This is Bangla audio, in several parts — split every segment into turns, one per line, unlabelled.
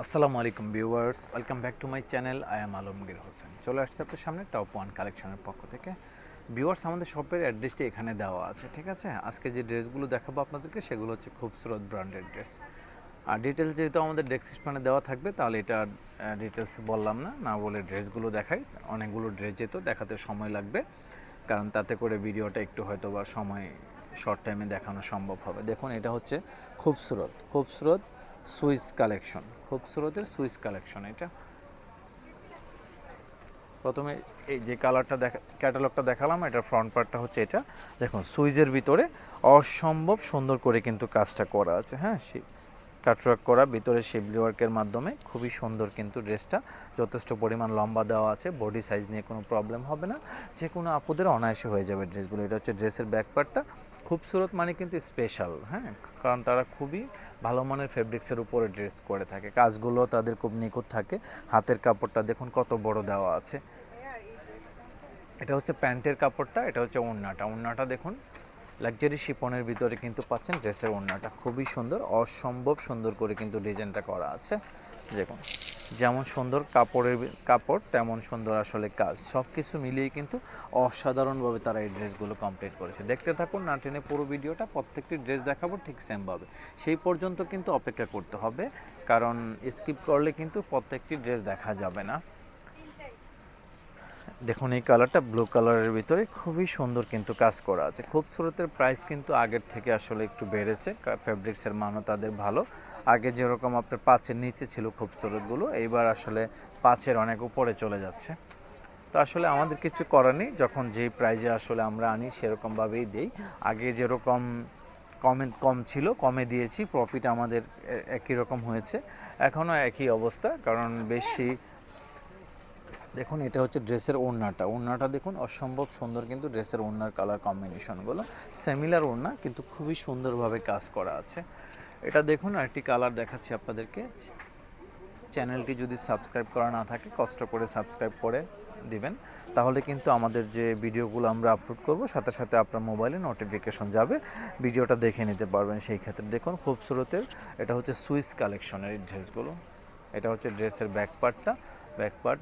আসসালামু আলাইকুম viewers, welcome back to my channel. I am Alamgir Hossain. চলে আসছে আপনার সামনে টপ ওয়ান কালেকশনের পক্ষ থেকে। ভিউয়ার্স, আমাদের শপের অ্যাড্রেসটি এখানে দেওয়া আছে, ঠিক আছে। আজকে যে ড্রেসগুলো দেখাবো আপনাদেরকে সেগুলো হচ্ছে খুবসুরত ব্র্যান্ডেড ড্রেস। আর ডিটেলস যেহেতু আমাদের ডেসক্রিপশনে দেওয়া থাকবে, তাহলে এটা ডিটেলস বললাম না, না বলে ড্রেসগুলো দেখাই। অনেকগুলো ড্রেস যেত দেখাতে সময় লাগবে, কারণ তাতে করে ভিডিওটা একটু হয়তো বা সময় শর্ট টাইমে দেখানো সম্ভব হবে। দেখুন, এটা হচ্ছে খুবসুরত খুবসুরত সুইস কালেকশন, খুবসুরতের সুইস কালেকশন। এটা প্রথমে এই যে কালারটা ক্যাটালগটা দেখালাম, এটার ফ্রন্ট পার্টটা হচ্ছে এটা। দেখুন, সুইজের ভিতরে অসম্ভব সুন্দর করে কিন্তু কাজটা করা আছে। হ্যাঁ, কাটওয়ার্ক করা, ভিতরে শিবলি ওয়ার্কের মাধ্যমে খুবই সুন্দর কিন্তু ড্রেসটা। যথেষ্ট পরিমাণ লম্বা দেওয়া আছে, বডি সাইজ নিয়ে কোনো প্রবলেম হবে না, যে কোনো আপুদের অনায়াসে হয়ে যাবে ড্রেসগুলো। এটা হচ্ছে ড্রেসের ব্যাক পার্টটা। খুবসুরত মানে কিন্তু স্পেশাল, হ্যাঁ, কারণ তারা খুবই ভালো মানের ফেব্রিক্সের উপরে ড্রেস করে থাকে, কাজগুলো তাদের খুব নিখুঁত থাকে। হাতের কাপড়টা দেখুন কত বড় দেওয়া আছে। এটা হচ্ছে প্যান্টের কাপড়টা, এটা হচ্ছে ওড়নাটা। ওড়নাটা দেখুন, লাক্সারি শিপনের ভিতরে কিন্তু পাচ্ছেন ড্রেসের ওড়নাটা খুবই সুন্দর, অসম্ভব সুন্দর করে কিন্তু ডিজাইনটা করা আছে। দেখুন, যেমন সুন্দর কাপড় তেমন সুন্দর আসলে কাজ, সব কিছু মিলিয়ে কিন্তু অসাধারণভাবে তারা এই ড্রেসগুলো কমপ্লিট করেছে। দেখতে থাকুন, না টেনে পুরো ভিডিওটা, প্রত্যেকটি ড্রেস দেখাবো ঠিক সেমভাবে। সেই পর্যন্ত কিন্তু অপেক্ষা করতে হবে, কারণ স্কিপ করলে কিন্তু প্রত্যেকটি ড্রেস দেখা যাবে না। দেখুন, এই কালারটা ব্লু কালারের ভিতরে খুবই সুন্দর কিন্তু কাজ করা আছে। খুবসুরতের প্রাইস কিন্তু আগের থেকে আসলে একটু বেড়েছে, ফেব্রিক্সের মানও তাদের ভালো। আগে যেরকম আপনার 5-এর নিচে ছিল খুবসুরতগুলো, এইবার আসলে 5-এর অনেক উপরে চলে যাচ্ছে। তো আসলে আমাদের কিছু করার নেই, যখন যেই প্রাইজে আসলে আমরা আনি সেরকমভাবেই দিই। আগে যেরকম কম ছিল, কমে দিয়েছি, প্রফিট আমাদের একই রকম হয়েছে, এখনও একই অবস্থা, কারণ বেশি। দেখুন, এটা হচ্ছে ড্রেসের ওড়নাটা। ওড়নাটা দেখুন, অসম্ভব সুন্দর কিন্তু ড্রেসের ওড়নার কালার কম্বিনেশনগুলো সিমিলার ওড়না, কিন্তু খুবই সুন্দরভাবে কাজ করা আছে। এটা দেখুন, আরেকটি কালার দেখাচ্ছি আপনাদেরকে। চ্যানেলটি যদি সাবস্ক্রাইব করা না থাকে, কষ্ট করে সাবস্ক্রাইব করে দিবেন, তাহলে কিন্তু আমাদের যে ভিডিওগুলো আমরা আপলোড করব সাথে সাথে আপনার মোবাইলে নোটিফিকেশন যাবে, ভিডিওটা দেখে নিতে পারবেন। সেই ক্ষেত্রে দেখুন, খুবসুরতের এটা হচ্ছে সুইস কালেকশনের এই ড্রেসগুলো। এটা হচ্ছে ড্রেসের ব্যাক পার্ট।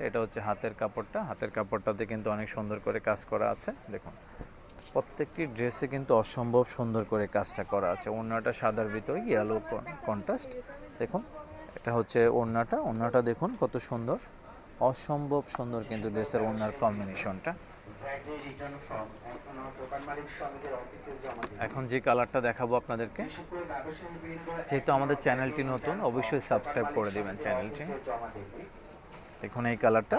এটা হচ্ছে হাতের কাপড়টা। হাতের কাপড়টাতে কিন্তু অনেক সুন্দর করে কাজ করা আছে। দেখুন, প্রত্যেকটি ড্রেসে কিন্তু অসম্ভব সুন্দর করে কাজটা করা আছে। ওড়নাটা সাদার ভিতরে ইয়েলো কন্ট্রাস্ট। দেখুন, এটা হচ্ছে ওড়নাটা দেখুন কত সুন্দর, অসম্ভব সুন্দর কিন্তু ড্রেসের ওড়নার কম্বিনেশনটা। এখন যে কালারটা দেখাবো আপনাদেরকে, যেহেতু আমাদের চ্যানেলটি নতুন, অবশ্যই সাবস্ক্রাইব করে দিবেন চ্যানেলটি। দেখুন, এই কালারটা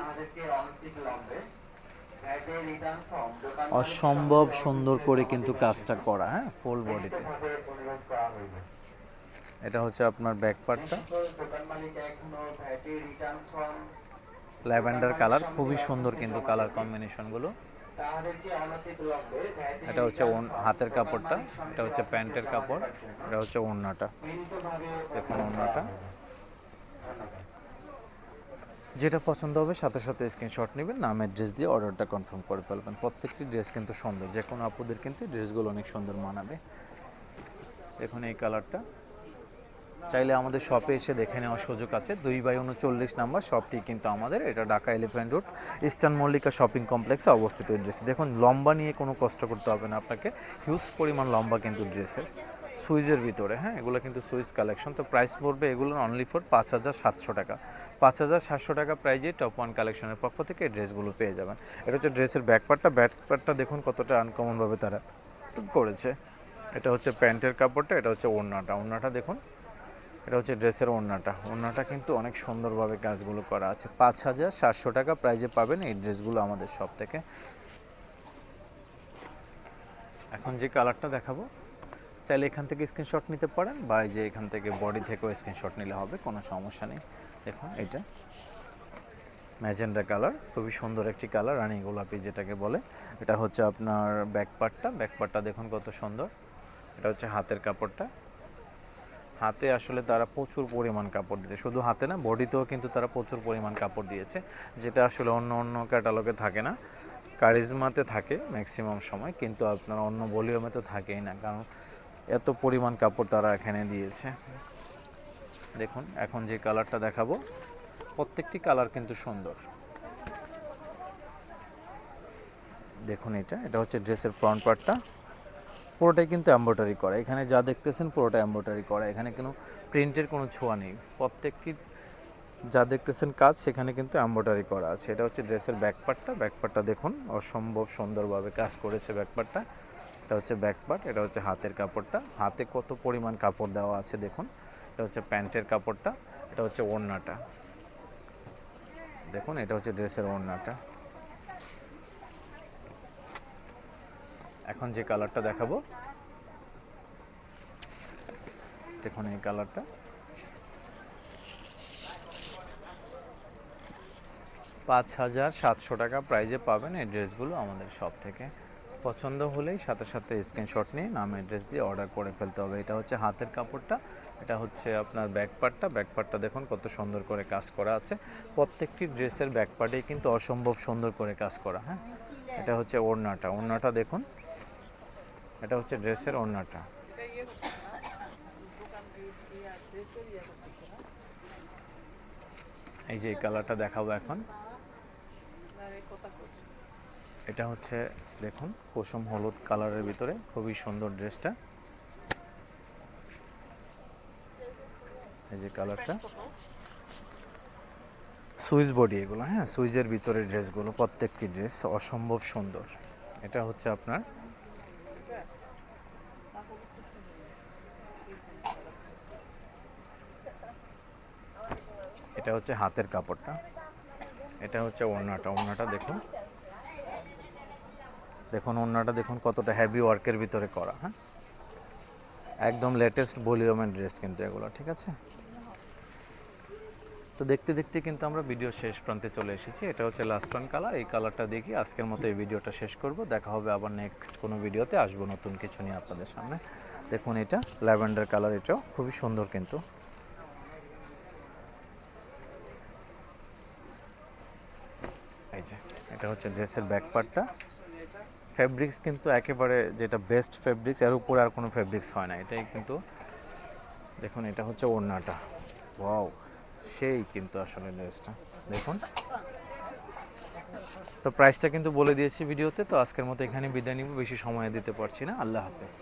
অসম্ভব সুন্দর করে কিন্তু কাজটা করা, হ্যাঁ, ফুল বডিতে। এটা হচ্ছে আপনার ব্যাক পার্টটা, ল্যাভেন্ডার কালার, খুবই সুন্দর কিন্তু কালার কম্বিনেশনগুলো। এটা হচ্ছে হাতের কাপড়টা, এটা হচ্ছে প্যান্টের কাপড়, এটা হচ্ছে ওড়নাটা। দেখুন, ওড়নাটা যেটা পছন্দ হবে সাথে সাথে স্ক্রিনশট নেবেন, নাম অ্যাড্রেস দিয়ে অর্ডারটা কনফার্ম করে ফেলবেন। প্রত্যেকটি ড্রেস কিন্তু সুন্দর, যে কোনো আপুদের কিন্তু ড্রেসগুলো অনেক সুন্দর মানাবে। দেখুন, এই কালারটা চাইলে আমাদের শপে এসে দেখে নেওয়ার সুযোগ আছে। 2/39 নাম্বার শপটি কিন্তু আমাদের, এটা Dhaka elephant road eastern Mallika shopping কমপ্লেক্সে অবস্থিত ড্রেস। দেখুন, লম্বা নিয়ে কোনো কষ্ট করতে হবে না আপনাকে, হিউজ পরিমাণ লম্বা কিন্তু ড্রেসের, সুইজের ভিতরে। হ্যাঁ, এগুলো কিন্তু সুইজ কালেকশন। তো প্রাইস পড়বে এগুলো অনলি ফর 5,700 টাকা। 5,700 টাকা প্রাইজে টপ ওয়ান কালেকশনের পক্ষ থেকে এই ড্রেসগুলো পেয়ে যাবেন। এটা হচ্ছে ড্রেসের ব্যাকপার্টটা দেখুন কতটা আনকমনভাবে তারা করেছে। এটা হচ্ছে প্যান্টের কাপড়টা, এটা হচ্ছে ওড়নাটা দেখুন। এটা হচ্ছে ড্রেসের ওড়নাটা কিন্তু অনেক সুন্দরভাবে কাজগুলো করা আছে। 5,700 টাকা প্রাইজে পাবেন এই ড্রেসগুলো আমাদের শপ থেকে। এখন যে কালারটা দেখাবো, চাইলে এখান থেকে স্ক্রিনশট নিতে পারেন, বা এই যে এখান থেকে বডি থেকেও স্ক্রিনশট নিলে হবে, কোনো সমস্যা নেই। দেখুন, এটা ম্যাজেন্ডা কালার, খুবই সুন্দর একটি কালার, রানী গোলাপি যেটাকে বলে। এটা হচ্ছে আপনার ব্যাকপার্টটা দেখুন কত সুন্দর। এটা হচ্ছে হাতের কাপড়টা। হাতে আসলে তারা প্রচুর পরিমাণ কাপড় দিয়েছে, শুধু হাতে না, বডিতেও কিন্তু তারা প্রচুর পরিমাণ কাপড় দিয়েছে, যেটা আসলে অন্য ক্যাটালগে থাকে না। কারিজমাতে থাকে ম্যাক্সিমাম সময়, কিন্তু আপনার অন্য ভলিউমে তো থাকেই না, কারণ এত পরিমাণ কাপড় তারা এখানে দিয়েছে। দেখুন এখন যে কালারটা দেখাবো প্রত্যেকটি কালার কিন্তু সুন্দর। দেখুন এটা হচ্ছে ড্রেসের ফ্রন্ট পার্টটা, পুরোটাই কিন্তু এমব্রয়ডারি করা। এখানে যা দেখতেছেন পুরোটা এমব্রয়ডারি করা, এখানে কোনো প্রিন্টের কোনো ছোঁয়া নেই। প্রত্যেকটি যা দেখতেছেন কাজ সেখানে কিন্তু এমব্রয়ডারি করা আছে। এটা হচ্ছে ড্রেসের ব্যাক পার্টটা, ব্যাক পার্টটা দেখুন অসম্ভব সুন্দরভাবে কাজ করেছে ব্যাক পার্টটা। এটা হচ্ছে ব্যাক পার্ট, এটা হচ্ছে হাতের কাপড়টা, হাতে কত পরিমাণ কাপড় দেওয়া আছে দেখুন। এটা হচ্ছে প্যান্টের কাপড়টা, এটা হচ্ছে ওড়নাটা দেখুন, এটা হচ্ছে ড্রেসের ওড়নাটা। এখন যে কালারটা দেখাবো দেখুন এই কালারটা, 5700 টাকা প্রাইজে পাবেন এই ড্রেসগুলো আমাদের শপ থেকে। পছন্দ হলেই সাথে সাথে স্ক্রিনশট নিয়ে নাম অ্যাড্রেস দিয়ে অর্ডার করে ফেলতে হবে। এটা হচ্ছে হাতের কাপড়টা, এটা হচ্ছে আপনার ব্যাক পার্টটা, ব্যাক পার্টটা দেখুন কত সুন্দর করে কাজ করা আছে। প্রত্যেকটি ড্রেসের ব্যাক পার্টেই কিন্তু অসম্ভব সুন্দর করে কাজ করা। হ্যাঁ, এটা হচ্ছে ওড়নাটা, ওড়নাটা দেখুন, এটা হচ্ছে ড্রেসের ওড়নাটা। এই যে এই কালারটা দেখাবো এখন, এটা হচ্ছে দেখুন কুসুম হলুদ কালারের ভিতরে খুবই সুন্দর ড্রেসটা। এই যে কালারটা, সুইচ বডি এগুলো, হ্যাঁ সুইচের ভিতরে ড্রেসগুলো, প্রত্যেকটি ড্রেস অসম্ভব সুন্দর। এটা হচ্ছে আপনার এটা হচ্ছে হাতের কাপড়টা, এটা হচ্ছে ওড়নাটা, ওড়নাটা দেখুন, দেখুন ওড়নাটা দেখুন কতটা হেভি ওয়ার্কের ভিতরে করা। হ্যাঁ, একদম লেটেস্ট ভলিউমের ড্রেস কিন্তু এগুলো, ঠিক আছে। তো দেখতে দেখতে কিন্তু আমরা ভিডিও শেষ প্রান্তে চলে এসেছি। এটা হচ্ছে লাস্ট ওয়ান কালার, এই কালারটা দেখি আজকের মতো এই ভিডিওটা শেষ করব। দেখা হবে আবার নেক্সট কোনো ভিডিওতে, আসবো নতুন কিছু নিয়ে আপনাদের সামনে। দেখুন এটা ল্যাভেন্ডার কালার, এটাও খুবই সুন্দর কিন্তু। এই যে এটা হচ্ছে ড্রেসের ব্যাক পার্টটা, ফেব্রিক্স কিন্তু একেবারে যেটা বেস্ট ফেব্রিক্স, এর উপরে আর কোনো ফেব্রিক্স হয় না, এটাই কিন্তু। দেখুন এটা হচ্ছে ওড়নাটা, ওয়াও সেই কিন্তু আসলে ড্রেসটা দেখুন। তো প্রাইসটা কিন্তু বলে দিয়েছি ভিডিওতে। তো আজকের মতো এখানে বিদায় নিব, বেশি সময় দিতে পারছি না। আল্লাহ হাফেজ।